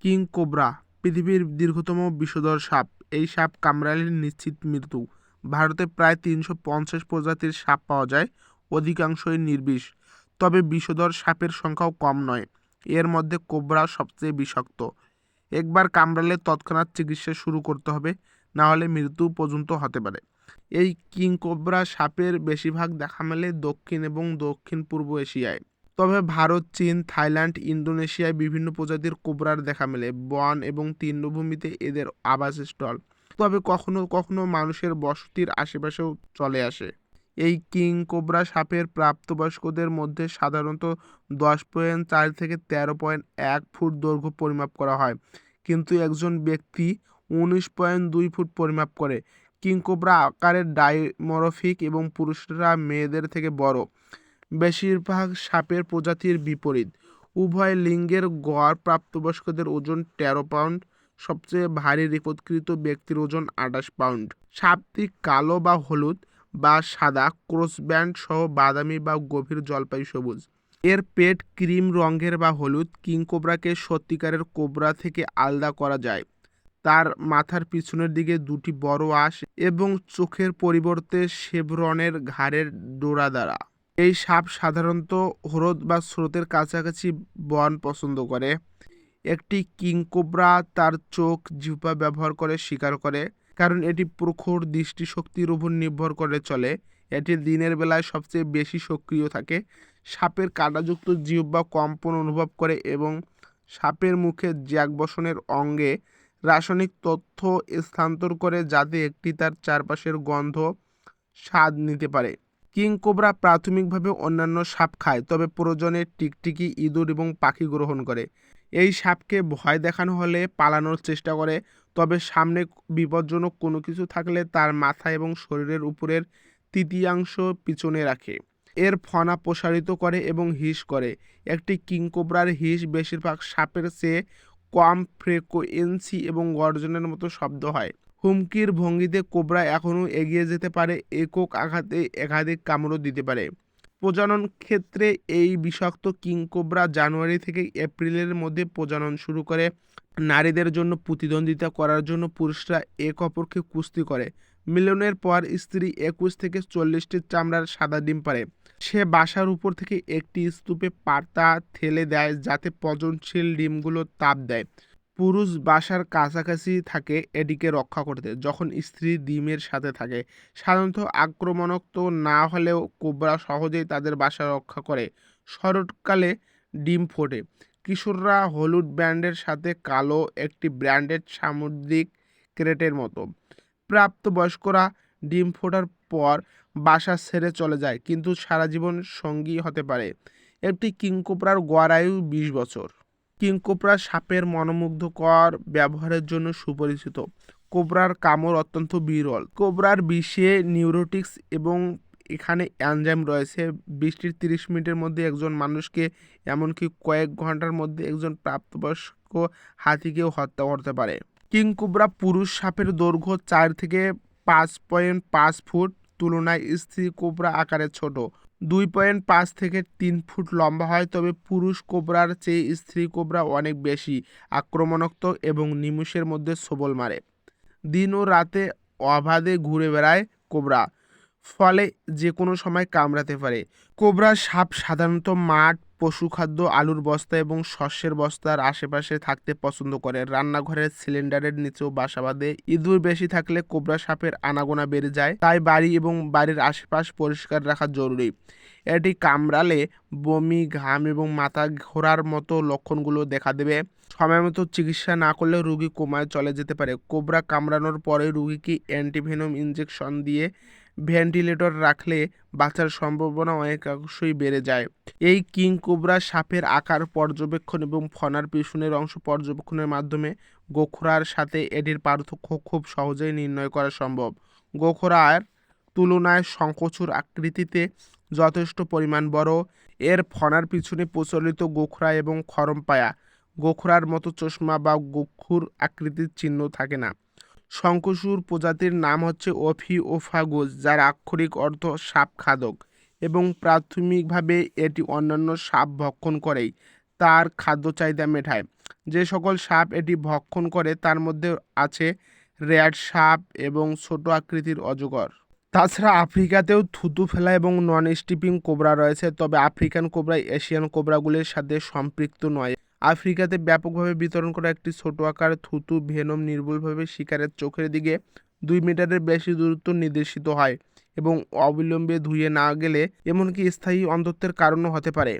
King cobra পৃথিবীর দীর্ঘতম বিষধর সাপ। এই সাপ কামড়ালে নিশ্চিত মৃত্যু। ভারতে প্রায় 350 প্রজাতির সাপ পাওয়া যায়, অধিকাংশই নির্বিষ। তবে বিষধর সাপের সংখ্যাও কম নয়। এর মধ্যে কোবরা সবচেয়ে বিষাক্ত। একবার কামড়ালে তৎক্ষণাৎ চিকিৎসা শুরু করতে হবে, না হলে মৃত্যু পর্যন্ত হতে পারে। এই কিং কোবরা সাপের বেশিরভাগ দেখা মেলে দক্ষিণ এবং দক্ষিণ পূর্ব এশিয়ায়। তবে ভারত, চীন, থাইল্যান্ড, ইন্দোনেশিয়ায় বিভিন্ন প্রজাতির কোবরার দেখা মেলে। বন এবং তৃণভূমিতে এদের আবাসস্থল, তবে কখনো কখনো মানুষের বসতির আশেপাশেও চলে আসে। এই কিং কোবরা সাপের প্রাপ্তবয়স্কদের মধ্যে সাধারণত 10.4 থেকে 13.1 ফুট দৈর্ঘ্য পরিমাপ করা হয়, কিন্তু একজন ব্যক্তি 19.2 ফুট পরিমাপ করে। কিং কোবরা আকারে ডাইমরফিক এবং পুরুষরা মেয়েদের থেকে বড়। বেশিরভাগ সাপের প্রজাতির বিপরীত, উভয় লিঙ্গের গড় প্রাপ্তবয়স্কদের ওজন 13 পাউন্ড। সবচেয়ে ভারী রেকর্ডকৃত ব্যক্তির ওজন 28 পাউন্ড। সাপটি কালো বা হলুদ বা সাদা ক্রস ব্যান্ড সহ বাদামি বা গভীর জলপাই সবুজ। এর পেট ক্রিম রঙের বা হলুদ। কিং কোবরাকে সত্যিকারের কোবরা থেকে আলাদা করা যায় তার মাথার পিছনের দিকে দুটি বড় আঁশ এবং চোখের পরিবর্তে শেভরনের ঘাড়ের ডোরা দ্বারা। এই সাপ সাধারণত হ্রদ বা স্রোতের কাছাকাছি বন পছন্দ করে। একটি কিং কোবরা তার চোখ, জিহ্বা ব্যবহার করে শিকার করে, কারণ এটি প্রখর দৃষ্টিশক্তির উপর নির্ভর করে চলে। এটি দিনের বেলায় সবচেয়ে বেশি সক্রিয় থাকে। সাপের কাঁটাযুক্ত জিহ্বা কম্পন অনুভব করে এবং সাপের মুখে জ্যাক বসনের অঙ্গে রাসায়নিক তথ্য স্থানান্তর করে, যাতে একটি তার চারপাশের গন্ধ স্বাদ নিতে পারে। কিং কোবরা প্রাথমিকভাবে অন্যান্য সাপ খায়, তবে প্রয়োজনে টিকটিকি, ইঁদুর এবং পাখি গ্রহণ করে। এই সাপকে ভয় দেখানো হলে পালানোর চেষ্টা করে, তবে সামনে বিপজ্জনক কোনো কিছু থাকলে তার মাথা এবং শরীরের উপরের তৃতীয়াংশ পিছনে রাখে। এর ফনা প্রসারিত করে এবং হিস করে। একটি কিং কোবরার হিস বেশিরভাগ সাপের চেয়ে কম ফ্রিকোয়েন্সি এবং গর্জনের মতো শব্দ হয়। হুমকির ভঙ্গিতে কোবরা এখনও এগিয়ে যেতে পারে, একক আঘাতে একাধিক কামড়ও দিতে পারে। প্রজনন ক্ষেত্রে এই বিষাক্ত কিং কোবরা জানুয়ারি থেকে এপ্রিলের মধ্যে প্রজনন শুরু করে। নারীদের জন্য প্রতিদ্বন্দ্বিতা করার জন্য পুরুষরা একে অপরকে কুস্তি করে। মিলনের পর স্ত্রী 21 থেকে 40টি চামড়ার সাদা ডিম পারে। সে বাসার উপর থেকে একটি স্তূপে পাতা ঠেলে দেয়, যাতে পচনশীল ডিমগুলো তাপ দেয়। পুরুষ বাসার কাছাকাছি থাকে এটিকে রক্ষা করতে, যখন স্ত্রী ডিমের সাথে থাকে। সাধারণত আক্রমণাত্মক না হলেও কোবরা সহজেই তাদের বাসা রক্ষা করে। শরৎকালে ডিম ফোটে। কিশোররা হলুদ ব্যান্ডের সাথে কালো একটি ব্র্যান্ডেড সামুদ্রিক ক্রেটের মতো। প্রাপ্তবয়স্করা ডিম ফোটার পর বাসা ছেড়ে চলে যায়, কিন্তু সারা জীবন সঙ্গী হতে পারে। একটি কিং কোবরার গড় আয়ু 20 বছর। কিং কোবরা সাপের মনোমুগ্ধকর ব্যবহারের জন্য সুপরিচিত। কোবরার কামড় অত্যন্ত বিরল। কোবরার বিষে নিউরোটিক্স এবং এখানে এনজাইম রয়েছে। 20-30 মিনিটের মধ্যে একজন মানুষকে, এমনকি কয়েক ঘন্টার মধ্যে একজন প্রাপ্তবয়স্ক হাতিকেও হত্যা করতে পারে। কিং কোবরা পুরুষ সাপের দৈর্ঘ্য 4 থেকে 5.5 ফুট, তুলনায় স্ত্রী কোবরা আকারে ছোট। 2.5 থেকে 3 ফুট লম্বা হয়, তবে পুরুষ কোবরার চেয়ে স্ত্রী কোবরা অনেক বেশি আক্রমণাত্মক এবং নিমেষের মধ্যে ছোবল মারে। দিন ও রাতে অবাধে ঘুরে বেড়ায় কোবরা, ফলে যে কোনো সময় কামড়াতে পারে। কোবরা সাপ সাধারণত মাঠ, পশুখাদ্য, আলুর বস্তা এবং শস্যের বস্তার আশেপাশে থাকতে পছন্দ করে। রান্নাঘরের সিলিন্ডারের নিচেও বাসা বাঁধে। ইঁদুর বেশি থাকলে কোবরা সাপের আনাগোনা বেড়ে যায়, তাই বাড়ি এবং বাড়ির আশেপাশ পরিষ্কার রাখা জরুরি। এটি কামড়ালে বমি, ঘাম এবং মাথা ঘোরার মতো লক্ষণগুলো দেখা দেবে। সময়মতো চিকিৎসা না করলে রোগী কোমায় চলে যেতে পারে। কোবরা কামড়ানোর পরে রোগীকে অ্যান্টিভেনম ইনজেকশন দিয়ে ভেন্টিলেটর রাখলে বাঁচার সম্ভাবনা অনেকাংশই বেড়ে যায়। এই কিং কোবরা সাপের আকার পর্যবেক্ষণ এবং ফনার পিছনের অংশ পর্যবেক্ষণের মাধ্যমে গোখরার সাথে এটির পার্থক্য খুব সহজেই নির্ণয় করা সম্ভব। গোখরার তুলনায় শঙ্খচূড় আকৃতিতে যথেষ্ট পরিমাণ বড়। এর ফনার পিছনে প্রচলিত গোখরা এবং খরমপায়া গোখরার মতো চশমা বা গোখুর আকৃতির চিহ্ন থাকে না। শঙ্খচূড় প্রজাতির নাম হচ্ছে ওফিওফাগুস, যার আক্ষরিক অর্থ সাপ খাদক, এবং প্রাথমিকভাবে এটি অন্যান্য সাপ ভক্ষণ করেই তার খাদ্য চাহিদা মেটায়। যে সকল সাপ এটি ভক্ষণ করে তার মধ্যে আছে র্যাট সাপ এবং ছোট আকৃতির অজগর। তাছাড়া আফ্রিকাতেও থুতু ফেলা এবং নন স্টিপিং কোবরা রয়েছে, তবে আফ্রিকান কোবরা এশিয়ান কোবরাগুলির সাথে সম্পৃক্ত নয়। আফ্রিকাতে ব্যাপকভাবে বিতরণ করা একটি ছোট আকার থুতু ভেনম নির্ভুলভাবে শিকারের চোখের দিকে 2 মিটারের বেশি দূরত্ব নির্দেশিত হয় এবং অবিলম্বে ধুয়ে না গেলে এমনকি স্থায়ী অন্ধত্বের কারণও হতে পারে।